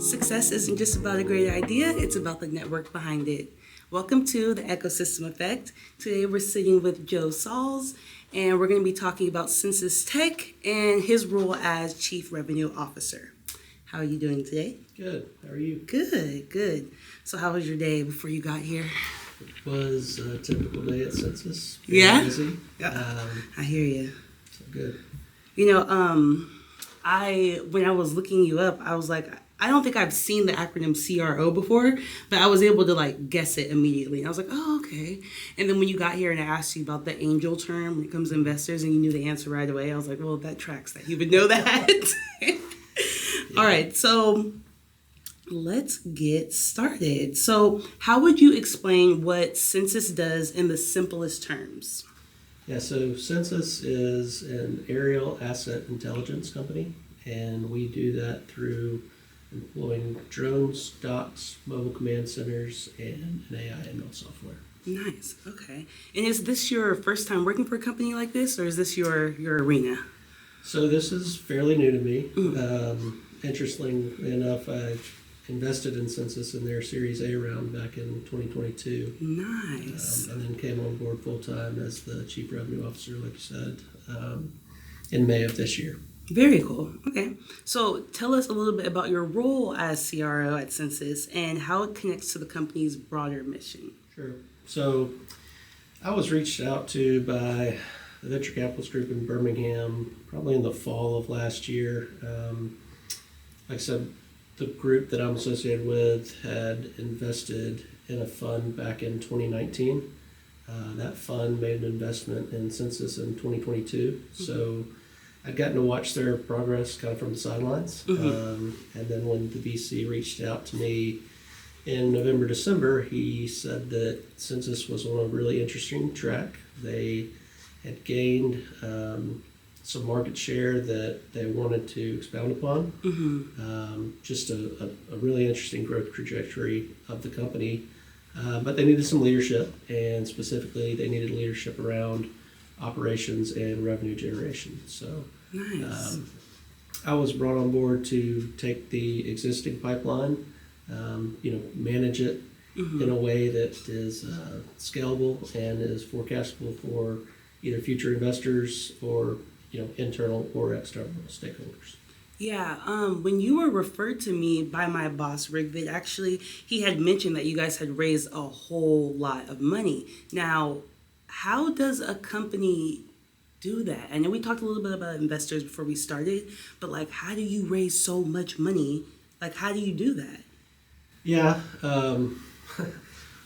Success isn't just about a great idea, it's about the network behind it. Welcome to the Ecosystem Effect. Today we're sitting with Joe Salls, and we're going to be talking about Censys Tech and his role as Chief Revenue Officer. How are you doing today? Good. How are you? Good, good. So how was your day before you got here? It was a typical day at Censys. Yeah? Busy. Yeah. I hear you. So good. You know, when I was looking you up, I was like, I don't think I've seen the acronym CRO before, but I was able to guess it immediately. And I was like, oh, okay. And then when you got here and I asked you about the angel term when it comes to investors and you knew the answer right away, I was like, well, that tracks that you would know that. Yeah. All right, so let's get started. So how would you explain what Censys does in the simplest terms? Yeah, so Censys is an aerial asset intelligence company, and we do that through employing drones, docks, mobile command centers, and an AI ML software. Nice. Okay. And is this your first time working for a company like this, or is this your arena? So this is fairly new to me. Interestingly enough, I invested in Censys in their Series A round back in 2022. Nice. And then came on board full-time as the Chief Revenue Officer, like you said, in May of this year. Very cool. Okay. So tell us a little bit about your role as CRO at Censys and how it connects to the company's broader mission. Sure. So I was reached out to by the venture capitalist group in Birmingham probably in the fall of last year. Like I said, the group that I'm associated with had invested in a fund back in 2019. That fund made an investment in Censys in 2022. Mm-hmm. So I'd gotten to watch their progress kind of from the sidelines. Mm-hmm. And then when the VC reached out to me in November, December, he said that Censys was on a really interesting track. They had gained some market share that they wanted to expound upon. Mm-hmm. Just a really interesting growth trajectory of the company. But they needed some leadership, and specifically they needed leadership around operations and revenue generation. So nice. I was brought on board to take the existing pipeline, manage it mm-hmm. in a way that is scalable and is forecastable for either future investors or internal or external stakeholders. Yeah, when you were referred to me by my boss, Rick, that actually he had mentioned that you guys had raised a whole lot of money. Now, how does a company do that? I know we talked a little bit about investors before we started, but how do you raise so much money? How do you do that? Yeah, well,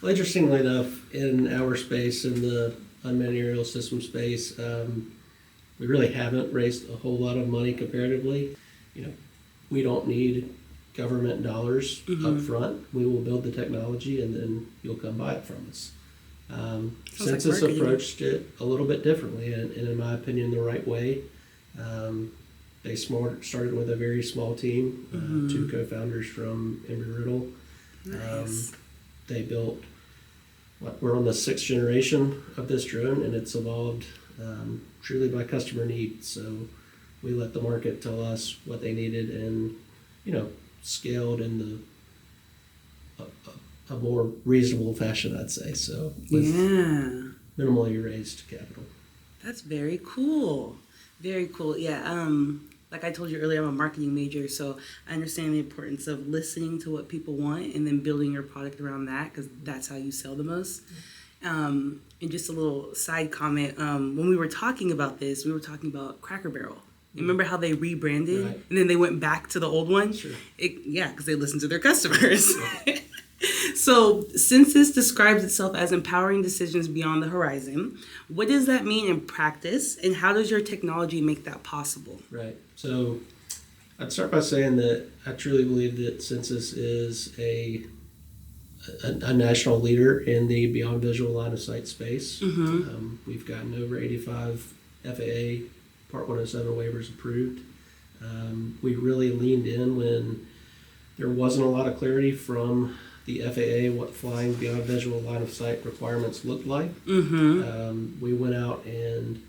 interestingly enough, in our space, in the unmanned aerial system space, we really haven't raised a whole lot of money comparatively. We don't need government dollars mm-hmm. up front. We will build the technology and then you'll come buy it from us. Censys approached it a little bit differently and in my opinion, the right way. They started with a very small team, mm-hmm. 2 co-founders from Embry-Riddle. Nice. They built, we're on the 6th generation of this drone, and it's evolved truly by customer need. So we let the market tell us what they needed and, scaled in a more reasonable fashion, I'd say. So with minimally raised capital. That's very cool. Very cool. Yeah. Like I told you earlier, I'm a marketing major, so I understand the importance of listening to what people want and then building your product around that because that's how you sell the most. And just a little side comment, when we were talking about this, we were talking about Cracker Barrel. Remember how they rebranded right. and then they went back to the old one? Sure. Because they listened to their customers. Right. So Censys describes itself as empowering decisions beyond the horizon. What does that mean in practice, and how does your technology make that possible? Right. So I'd start by saying that I truly believe that Censys is a national leader in the beyond visual line of sight space. Mm-hmm. We've gotten over 85 FAA Part 107 waivers approved. We really leaned in when there wasn't a lot of clarity from the FAA what flying beyond visual line of sight requirements looked like. Mm-hmm. We went out and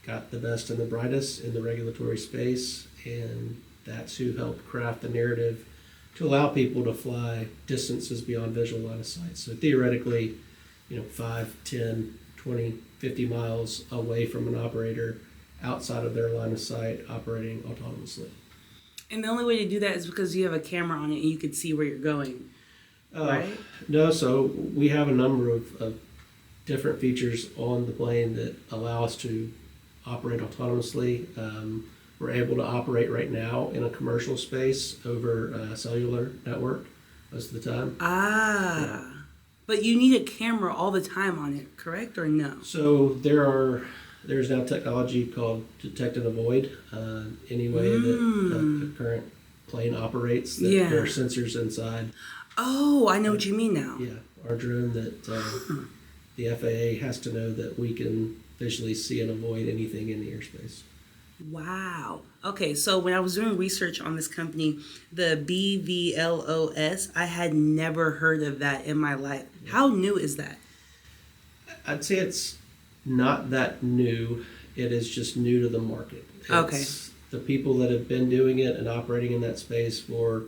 got the best and the brightest in the regulatory space, and that's who helped craft the narrative to allow people to fly distances beyond visual line of sight. So theoretically, 5, 10, 20, 50 miles away from an operator outside of their line of sight operating autonomously. And the only way to do that is because you have a camera on it and you can see where you're going, right? No, so we have a number of different features on the plane that allow us to operate autonomously. We're able to operate right now in a commercial space over a cellular network most of the time. Yeah. But you need a camera all the time on it, correct or no? So there's now technology called detect and avoid. Any way that a current plane operates, that there are sensors inside. Oh, I know what you mean now. Yeah, our drone that the FAA has to know that we can visually see and avoid anything in the airspace. Wow. Okay, so when I was doing research on this company, the BVLOS, I had never heard of that in my life. Yeah. How new is that? I'd say it's not that new. It is just new to the market. It's the people that have been doing it and operating in that space for,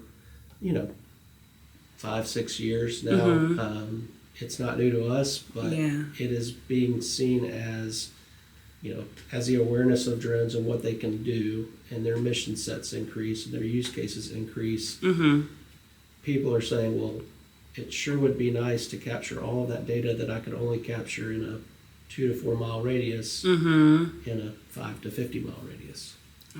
5, 6 years now. Mm-hmm. It's not new to us, but it is being seen as, as the awareness of drones and what they can do and their mission sets increase and their use cases increase. Mm-hmm. People are saying, well, it sure would be nice to capture all of that data that I could only capture in a 2 to 4 mile radius in a 5 to 50 mile radius.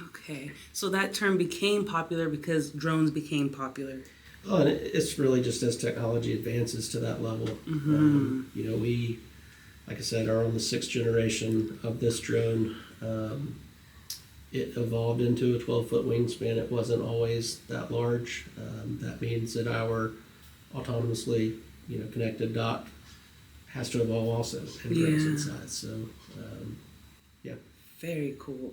Okay, so that term became popular because drones became popular. Oh, and it's really just as technology advances to that level. Mm-hmm. We, like I said, are on the 6th generation of this drone. It evolved into a 12-foot wingspan. It wasn't always that large. That means that our autonomously, connected dock has to evolve also and grow in size. So, Very cool.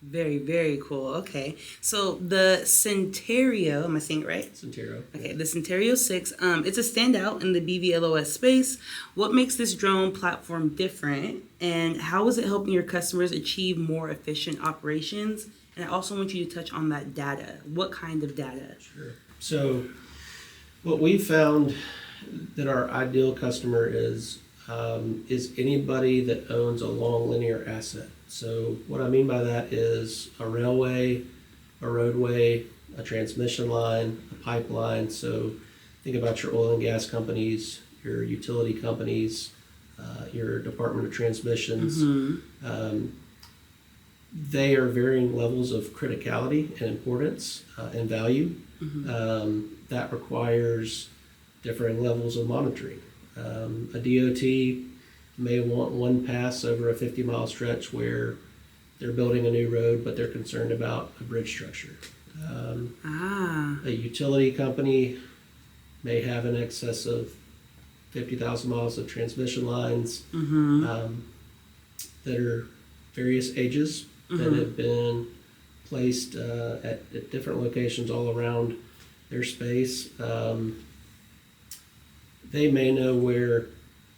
Very, very cool. Okay. So the Centerio, am I saying it right? Centerio. Okay, the Centerio 6, it's a standout in the BVLOS space. What makes this drone platform different, and how is it helping your customers achieve more efficient operations? And I also want you to touch on that data. What kind of data? Sure. So what we found that our ideal customer is anybody that owns a long linear asset. So what I mean by that is a railway, a roadway, a transmission line, a pipeline. So think about your oil and gas companies, your utility companies, your Department of Transmissions. Mm-hmm. They are varying levels of criticality and importance and value. Mm-hmm. That requires differing levels of monitoring. A DOT may want one pass over a 50-mile stretch where they're building a new road, but they're concerned about a bridge structure. A utility company may have in excess of 50,000 miles of transmission lines that are various ages that have been placed at different locations all around their space. They may know where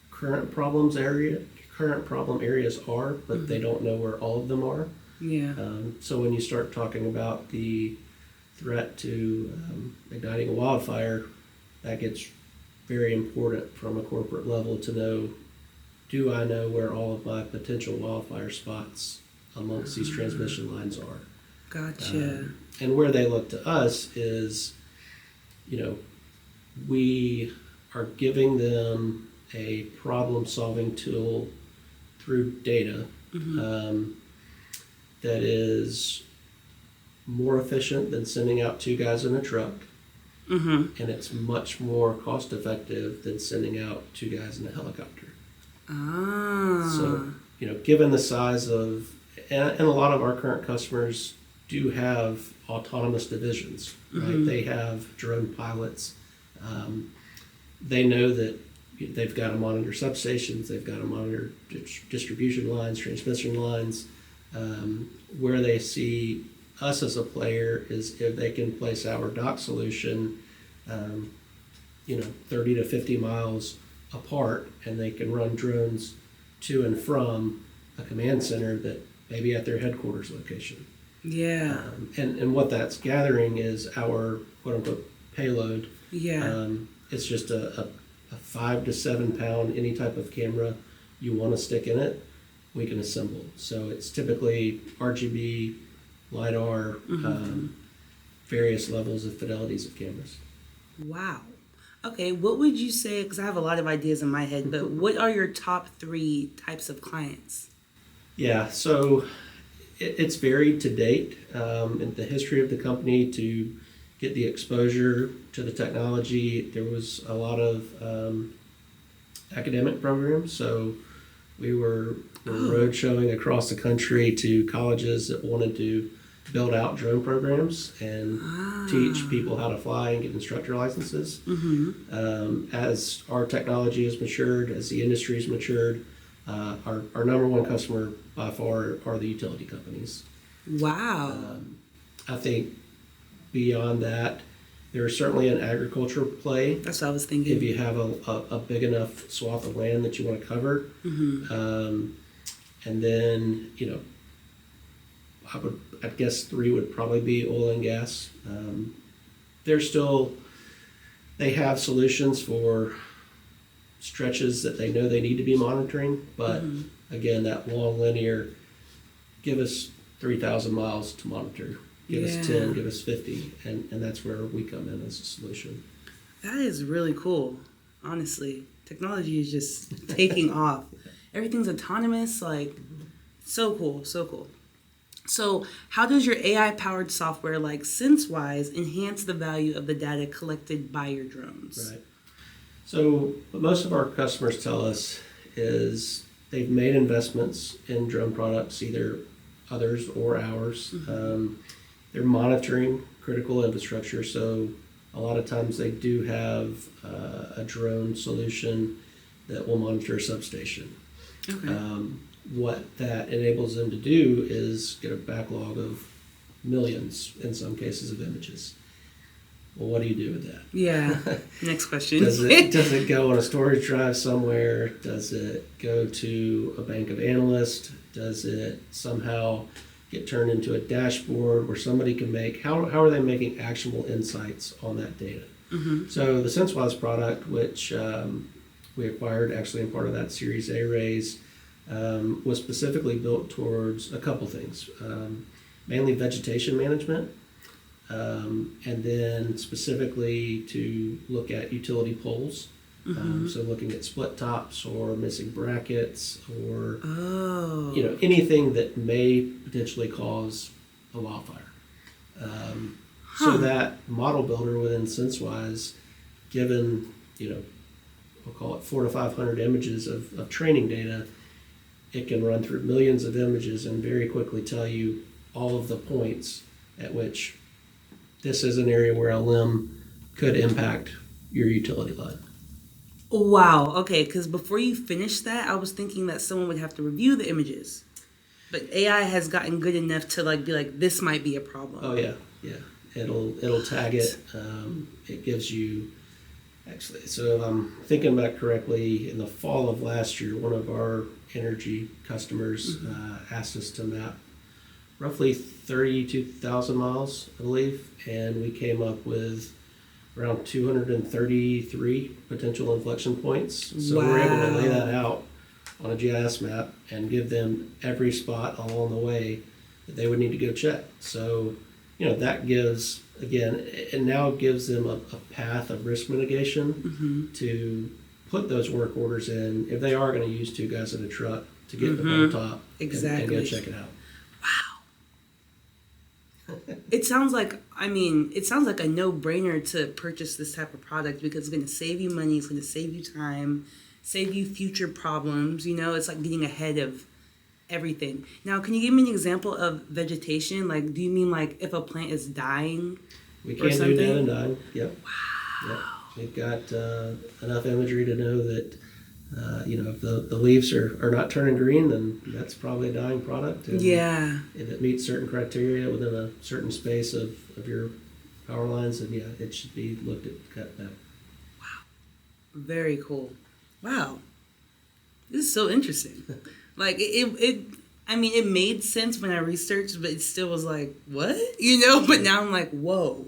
current problem areas are, but they don't know where all of them are. Yeah. So when you start talking about the threat to igniting a wildfire, that gets very important from a corporate level to know, do I know where all of my potential wildfire spots amongst these transmission lines are? Gotcha. And where they look to us is, we are giving them a problem-solving tool through data that is more efficient than sending out 2 guys in a truck, and it's much more cost-effective than sending out 2 guys in a helicopter. So, given the size of, and a lot of our current customers do have autonomous divisions, right? They have drone pilots. They know that they've got to monitor substations, they've got to monitor distribution lines, transmission lines. Where they see us as a player is if they can place our dock solution, 30 to 50 miles apart, and they can run drones to and from a command center that maybe at their headquarters location. Yeah. And what that's gathering is our quote unquote payload. Yeah. It's just a 5 to 7 pound, any type of camera you want to stick in it, we can assemble. So it's typically RGB, LiDAR, various levels of fidelities of cameras. Wow. Okay, what would you say, because I have a lot of ideas in my head, but what are your top 3 types of clients? Yeah, so it's varied to date in the history of the company to get the exposure to the technology. There was a lot of academic programs, so we were road showing across the country to colleges that wanted to build out drone programs and teach people how to fly and get instructor licenses. As our technology has matured, as the industry has matured, our number one customer by far are the utility companies. Wow. I think beyond that, there's certainly an agriculture play. That's what I was thinking. If you have a big enough swath of land that you want to cover. And then, I guess 3 would probably be oil and gas. They have solutions for stretches that they know they need to be monitoring, but again, that long linear, give us 3,000 miles to monitor, give us 10, give us 50, and that's where we come in as a solution. That is really cool, honestly. Technology is just taking off. Everything's autonomous, like, so cool, so cool. So how does your AI-powered software like Censys enhance the value of the data collected by your drones? Right. So what most of our customers tell us is they've made investments in drone products, either others or ours. They're monitoring critical infrastructure, so a lot of times they do have a drone solution that will monitor a substation. Okay. What that enables them to do is get a backlog of millions, in some cases, of images. Well, what do you do with that? Yeah. Next question. Does it go on a storage drive somewhere? Does it go to a bank of analysts? Does it somehow get turned into a dashboard where somebody can how are they making actionable insights on that data? So the Censys product, which we acquired actually in part of that Series A raise, was specifically built towards a couple things, mainly vegetation management, and then specifically to look at utility poles. So looking at split tops or missing brackets or anything that may potentially cause a wildfire. So that model builder within Censys, given we'll call it 400 to 500 images of training data, it can run through millions of images and very quickly tell you all of the points at which this is an area where a limb could impact your utility line. Wow. Okay, because before you finish that, I was thinking that someone would have to review the images. But AI has gotten good enough to be like, this might be a problem. Oh yeah. It'll tag it. It gives you actually. So if I'm thinking back correctly, in the fall of last year, one of our energy customers asked us to map roughly 32,000 miles, I believe, and we came up with around 233 potential inflection points. So we're able to lay that out on a GIS map and give them every spot along the way that they would need to go check. So, that gives, again, it now gives them a path of risk mitigation to put those work orders in if they are going to use 2 guys in a truck to get the pole top and go check it out. Wow. It sounds like a no-brainer to purchase this type of product because it's going to save you money, it's going to save you time, save you future problems. It's like getting ahead of everything. Now, can you give me an example of vegetation? Like, do you mean like if a plant is dying? We can do dead and dying. Yep. Wow. Yep. We've got enough imagery to know that if the leaves are not turning green, then that's probably a dying product. And if it meets certain criteria within a certain space of your power lines, then it should be looked at cut back. Wow. Very cool. Wow. This is so interesting. Like I mean, it made sense when I researched, but it still was like, what? But now I'm like, whoa,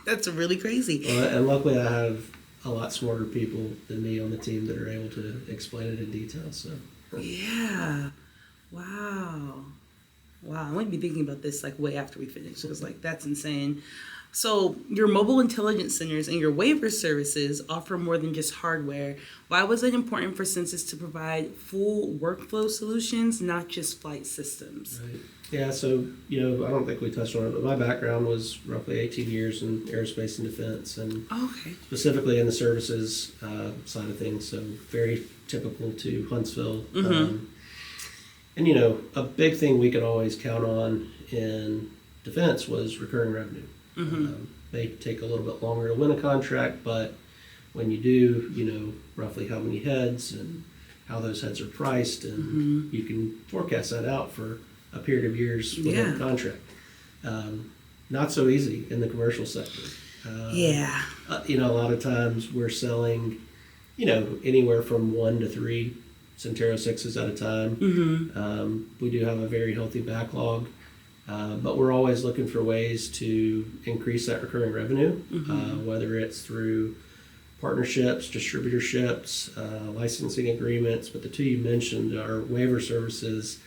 that's really crazy. Well, and luckily I have a lot smarter people than me on the team that are able to explain it in detail. So yeah. Wow. I'm going to be thinking about this like way after we finish. Because like, that's insane. So your mobile intelligence centers and your waiver services offer more than just hardware. Why was it important for Censys to provide full workflow solutions, not just flight systems? right. Yeah, so I don't think we touched on it, but my background was roughly 18 years in aerospace and defense, and Okay. specifically in the services side of things. So very typical to Huntsville. Mm-hmm. And a big thing we could always count on in defense was recurring revenue. Mm-hmm. May take a little bit longer to win a contract, but when you do, roughly how many heads and how those heads are priced, and Mm-hmm. you can forecast that out for a period of years within a contract. Not so easy in the commercial sector. Yeah. A lot of times we're selling, anywhere from 1 to 3 Centero 6s at a time. Mm-hmm. We do have a very healthy backlog, but we're always looking for ways to increase that recurring revenue, Mm-hmm. whether it's through partnerships, distributorships, licensing agreements. But the two you mentioned are waiver services.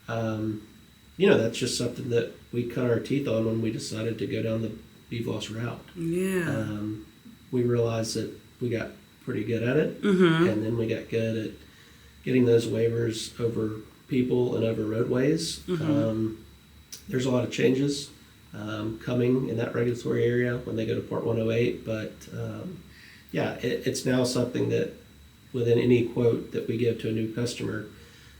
That's just something that we cut our teeth on when we decided to go down the BVLOS route. Yeah. We realized that we got pretty good at it, Mm-hmm. and then we got good at getting those waivers over people and over roadways. Mm-hmm. There's a lot of changes coming in that regulatory area when they go to Part 108, but it's now something that within any quote that we give to a new customer,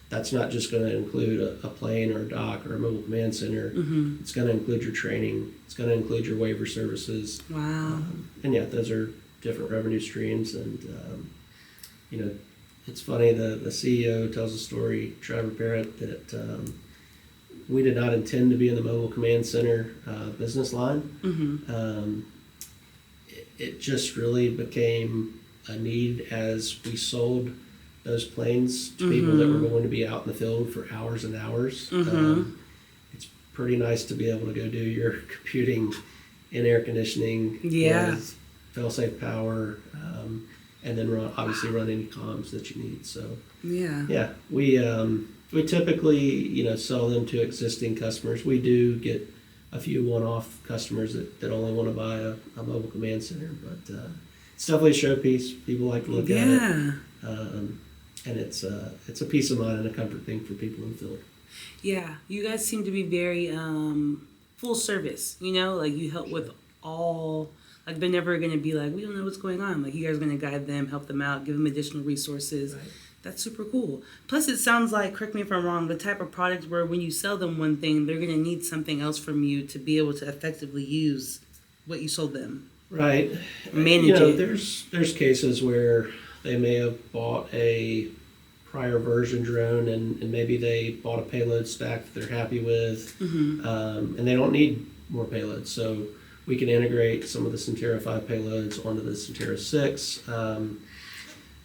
that's not just going to include a plane or a dock or a mobile command center. Mm-hmm. It's going to include your training. It's going to include your waiver services. Wow. Those are different revenue streams. And, it's funny, the CEO tells a story, Trevor Barrett, that we did not intend to be in the mobile command center business line. Mm-hmm. It just really became a need as we sold those planes to people that were going to be out in the field for hours and hours. Mm-hmm. It's pretty nice to be able to go do your computing in air conditioning, with fail-safe power, and then run any comms that you need. So Yeah. we typically sell them to existing customers. We do get a few one-off customers that only want to buy a mobile command center, but it's definitely a showpiece. People like to look at it. And it's a peace of mind and a comfort thing for people in the field. Yeah. You guys seem to be very full service, like you help with all, like they're never going to be like, we don't know what's going on. Like you guys are going to guide them, help them out, give them additional resources. Right. That's super cool. Plus it sounds like, correct me if I'm wrong, the type of product where when you sell them one thing, they're going to need something else from you to be able to effectively use what you sold them. Right. Manage it. There's cases where they may have bought a prior version drone and maybe they bought a payload stack that they're happy with, Mm-hmm. and they don't need more payloads. So we can integrate some of the Centero 5 payloads onto the Centero 6.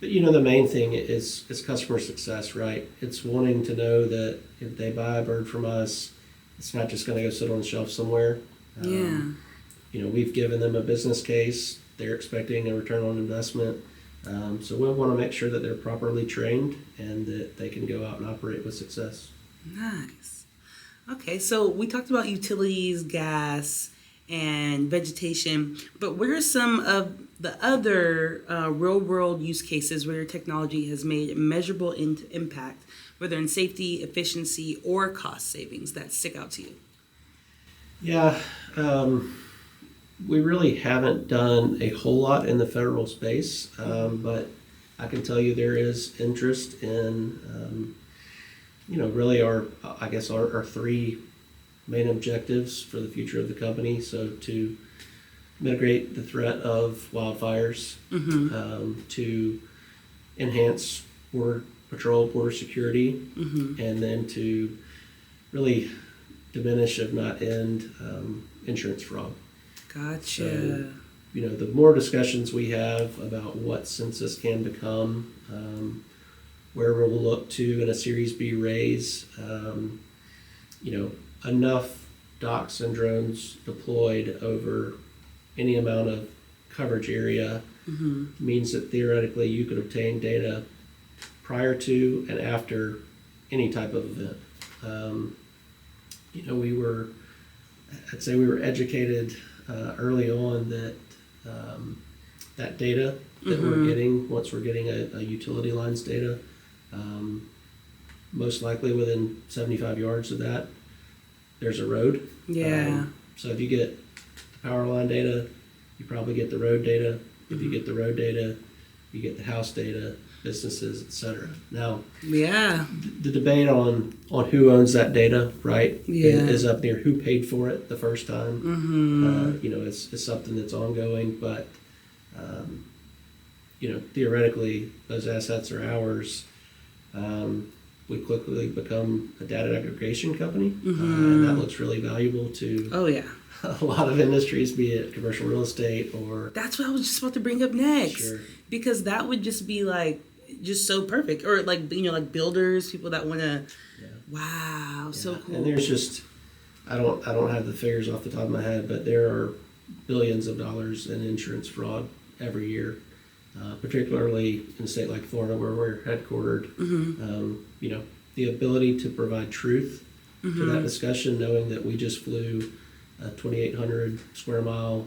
But the main thing is customer success, right? It's wanting to know that if they buy a bird from us, it's not just going to go sit on the shelf somewhere. We've given them a business case. They're expecting a return on investment. So we want to make sure that they're properly trained and that they can go out and operate with success. Nice. Okay, so we talked about utilities, gas, and vegetation, but what are some of the other real-world use cases where your technology has made a measurable impact, whether in safety, efficiency, or cost savings that stick out to you? Yeah, we really haven't done a whole lot in the federal space, but I can tell you there is interest in, really our 3 main objectives for the future of the company. So to mitigate the threat of wildfires, to enhance border patrol, border security, and then to really diminish, if not end, insurance fraud. Gotcha. So, the more discussions we have about what Censys can become, where we'll look to in a Series B raise, enough docks and drones deployed over any amount of coverage area means that theoretically you could obtain data prior to and after any type of event. I'd say we were educated early on that that data that we're getting, once we're getting a utility lines data, most likely within 75 yards of that, there's a road. Yeah. So if you get the power line data, you probably get the road data. If you get the road data, you get the house data, businesses, etc. Now, the debate on who owns that data, right, is up there. Who paid for it the first time? It's something that's ongoing, but theoretically, those assets are ours. We quickly become a data aggregation company, and that looks really valuable to a lot of industries, be it commercial real estate or... That's what I was just about to bring up next. Sure. Because that would just be just so perfect. Or like builders, people that want to... Yeah. Wow, so cool. And there's just, I don't have the figures off the top of my head, but there are billions of dollars in insurance fraud every year, particularly in a state like Florida where we're headquartered. The ability to provide truth to that discussion, knowing that we just flew a 2,800 square mile,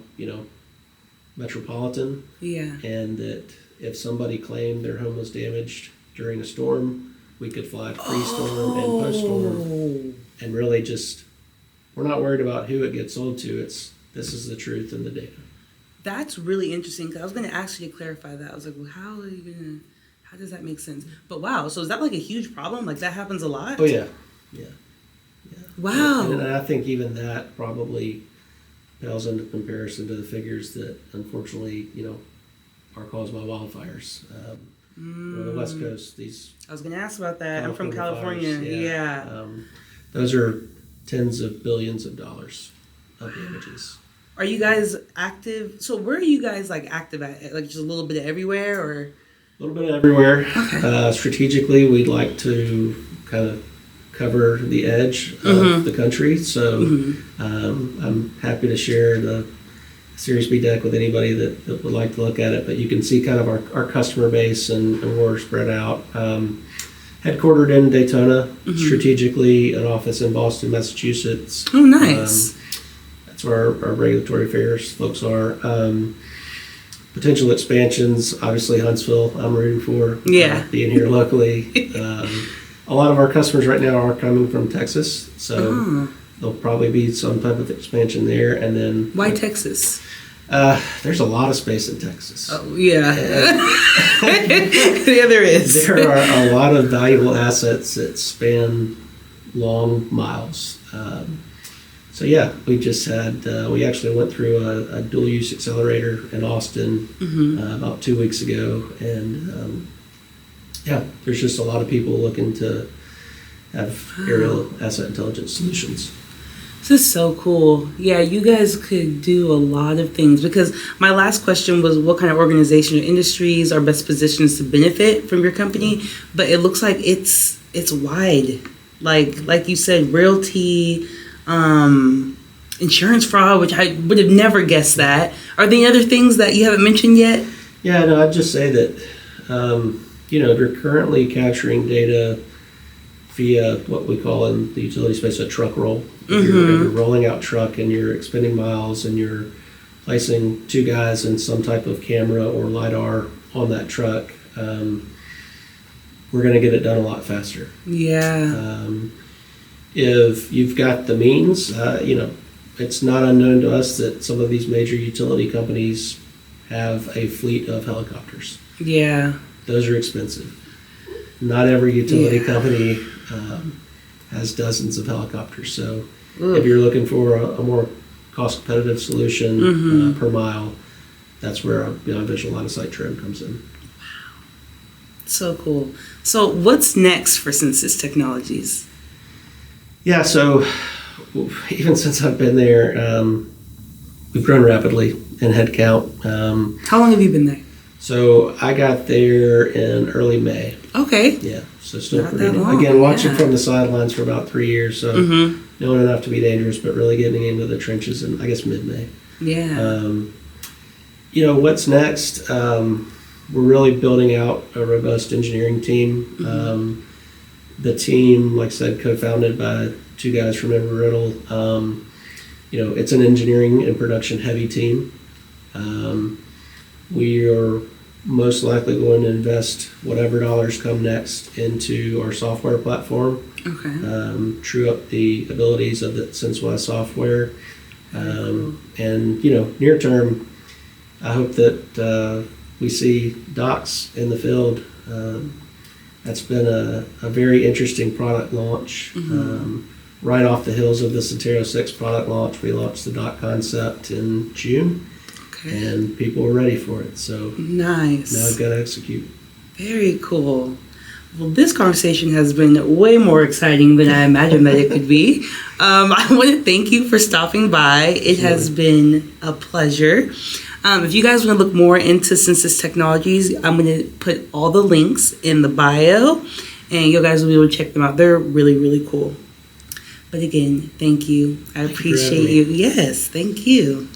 metropolitan, and that if somebody claimed their home was damaged during a storm, we could fly pre-storm and post-storm, and really just, we're not worried about who it gets sold to. This is the truth in the data. That's really interesting, because I was going to ask you to clarify that. I was like, well, how does that make sense? But wow, so is that like a huge problem? Like that happens a lot? Oh yeah. Wow. And I think even that probably pales into comparison to the figures that unfortunately, are caused by wildfires. On the West Coast, I was going to ask about that. I'm from California. Fires, those are tens of billions of dollars of damages. Are you guys active? So where are you guys active at? Like just a little bit of everywhere, or? A little bit of everywhere. Okay. Strategically, we'd like to kind of cover the edge of the country. So I'm happy to share the Series B deck with anybody that would like to look at it. But you can see kind of our customer base and where we're spread out. Headquartered in Daytona, strategically an office in Boston, Massachusetts. Oh, nice. That's where our regulatory affairs folks are. Potential expansions, obviously Huntsville, I'm rooting for. Being here locally. A lot of our customers right now are coming from Texas, so there'll probably be some type of expansion there. And then why Texas? There's a lot of space in Texas. Oh yeah, there is. There are a lot of valuable assets that span long miles. We just had, we actually went through a dual use accelerator in Austin about 2 weeks ago. And there's just a lot of people looking to have aerial asset intelligence solutions. This is so cool. Yeah, you guys could do a lot of things, because my last question was what kind of organization or industries are best positions to benefit from your company, but it looks like it's wide. Like you said, realty, insurance fraud, which I would have never guessed that. Are there any other things that you haven't mentioned yet? Yeah, no, I'd just say that, if you're currently capturing data via what we call in the utility space a truck roll, if you're rolling out truck and you're expending miles and you're placing two guys in some type of camera or LiDAR on that truck, we're going to get it done a lot faster. Yeah. If you've got the means, it's not unknown to us that some of these major utility companies have a fleet of helicopters. Yeah. Those are expensive. Not every utility company has dozens of helicopters. So if you're looking for a more cost competitive solution per mile, that's where a beyond visual line of sight trim comes in. Wow. So cool. So what's next for Censys Technologies? Yeah, so even since I've been there, we've grown rapidly in headcount. How long have you been there? So I got there in early May. Okay. Yeah, so still Not pretty that new. long, Again, watching yeah. from the sidelines for about 3 years, so knowing enough to be dangerous, but really getting into the trenches in, I guess, mid-May. Yeah. What's next? We're really building out a robust engineering team. The team, like I said, co-founded by two guys from Embry-Riddle. It's an engineering and production heavy team. We are most likely going to invest whatever dollars come next into our software platform. Okay. True up the abilities of the Censys software. And, near term, I hope that we see docs in the field. That's been a very interesting product launch. Right off the heels of the Centero 6 product launch, we launched the dock concept in June, and people were ready for it. So nice. now I've got to execute. Very cool. Well, this conversation has been way more exciting than I imagined that it could be. I want to thank you for stopping by. It has been a pleasure. If you guys want to look more into Censys Technologies, I'm going to put all the links in the bio, and you guys will be able to check them out. They're really, really cool. But again, thank you. I appreciate you. Yes, thank you.